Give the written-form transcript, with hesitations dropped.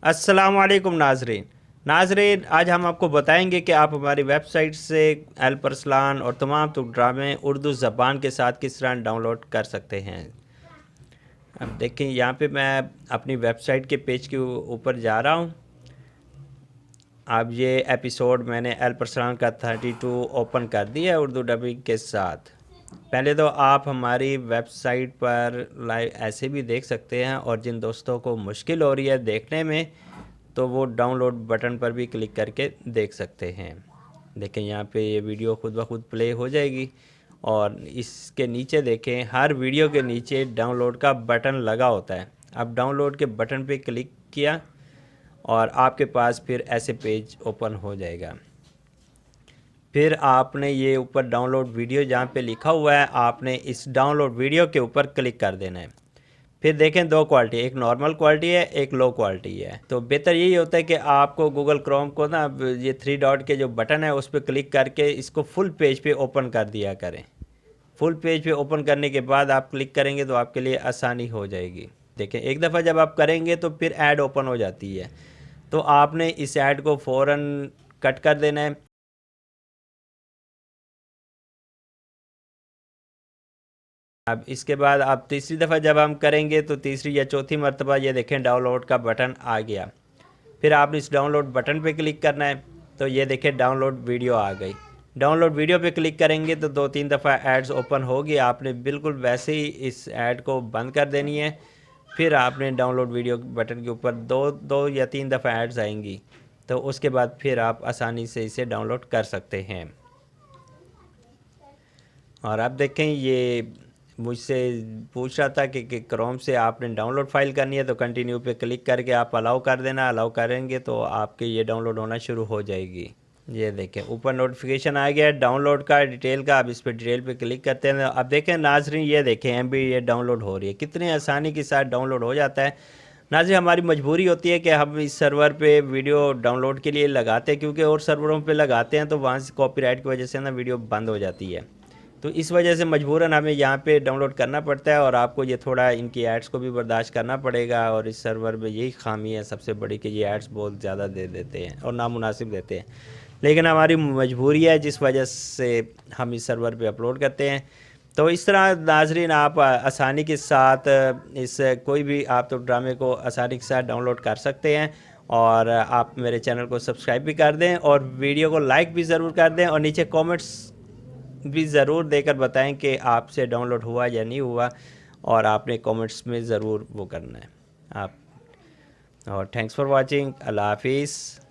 अस्सलाम वालेकुम नाजरीन, आज हम आपको बताएंगे कि आप हमारी वेबसाइट से अल्परसलान और तमाम तो ड्रामे उर्दू ज़बान के साथ किस तरह डाउनलोड कर सकते हैं। अब देखें, यहाँ पे मैं अपनी वेबसाइट के पेज के ऊपर जा रहा हूँ। अब ये एपिसोड मैंने अल्परसलान का 32 ओपन कर दिया है उर्दू डबिंग के साथ। पहले तो आप हमारी वेबसाइट पर लाइव ऐसे भी देख सकते हैं, और जिन दोस्तों को मुश्किल हो रही है देखने में तो वो डाउनलोड बटन पर भी क्लिक करके देख सकते हैं। देखें, यहाँ पे ये वीडियो खुद ब खुद प्ले हो जाएगी, और इसके नीचे देखें, हर वीडियो के नीचे डाउनलोड का बटन लगा होता है। अब डाउनलोड के बटन पे क्लिक किया और आपके पास फिर ऐसे पेज ओपन हो जाएगा। फिर आपने ये ऊपर डाउनलोड वीडियो जहाँ पे लिखा हुआ है, आपने इस डाउनलोड वीडियो के ऊपर क्लिक कर देना है। फिर देखें, दो क्वालिटी, एक नॉर्मल क्वालिटी है, एक लो क्वालिटी है। तो बेहतर यही होता है कि आपको गूगल क्रोम को ना ये 3 डॉट के जो बटन है उस पर क्लिक करके इसको फुल पेज पे ओपन कर दिया करें। फुल पेज पे ओपन करने के बाद आप क्लिक करेंगे तो आपके लिए आसानी हो जाएगी। देखें, एक दफ़ा जब आप करेंगे तो फिर ऐड ओपन हो जाती है, तो आपने इस ऐड को फ़ौरन कट कर देना है। अब इसके बाद आप तीसरी दफ़ा जब हम करेंगे तो तीसरी या चौथी मरतबा ये देखें डाउनलोड का बटन आ गया। फिर आपने इस डाउनलोड बटन पे क्लिक करना है, तो ये देखें डाउनलोड वीडियो आ गई। डाउनलोड वीडियो पे क्लिक करेंगे तो 2-3 दफ़ा एड्स ओपन होगी, आपने बिल्कुल वैसे ही इस ऐड को बंद कर देनी है। फिर आपने डाउनलोड वीडियो बटन के ऊपर दो या 3 दफ़ा एड्स आएंगी, तो उसके बाद फिर आप आसानी से इसे डाउनलोड कर सकते हैं। और आप देखें, ये मुझसे पूछ रहा था कि क्रोम से आपने डाउनलोड फाइल करनी है, तो कंटिन्यू पे क्लिक करके आप अलाउ कर देना। अलाउ करेंगे तो आपके ये डाउनलोड होना शुरू हो जाएगी। ये देखें, ऊपर नोटिफिकेशन आ गया है डाउनलोड का, डिटेल का। अब इस पर डिटेल पे क्लिक करते हैं। अब देखें नाजरीन, ये देखें MB ये डाउनलोड हो रही है, कितनी आसानी के साथ डाउनलोड हो जाता है। नाजरीन, हमारी मजबूरी होती है कि हम इस सर्वर पे वीडियो डाउनलोड के लिए लगाते हैं, क्योंकि और सर्वरों पे लगाते हैं तो वहाँ से कॉपीराइट की वजह से ना वीडियो बंद हो जाती है। तो इस वजह से मजबूरन हमें यहाँ पे डाउनलोड करना पड़ता है, और आपको ये थोड़ा इनकी एड्स को भी बर्दाश्त करना पड़ेगा। और इस सर्वर में यही खामी है सबसे बड़ी कि ये एड्स बहुत ज़्यादा दे देते हैं और नामुनासिब देते हैं, लेकिन हमारी मजबूरी है जिस वजह से हम इस सर्वर पे अपलोड करते हैं। तो इस तरह नाजरीन, आप आसानी के साथ इस कोई भी आप तो ड्रामे को आसानी के साथ डाउनलोड कर सकते हैं। और आप मेरे चैनल को सब्सक्राइब भी कर दें, और वीडियो को लाइक भी ज़रूर कर दें, और नीचे कमेंट्स भी ज़रूर देकर बताएं कि आपसे डाउनलोड हुआ या नहीं हुआ, और आपने कमेंट्स में ज़रूर वो करना है आप। और थैंक्स फॉर वाचिंग। अल्लाह हाफिज़।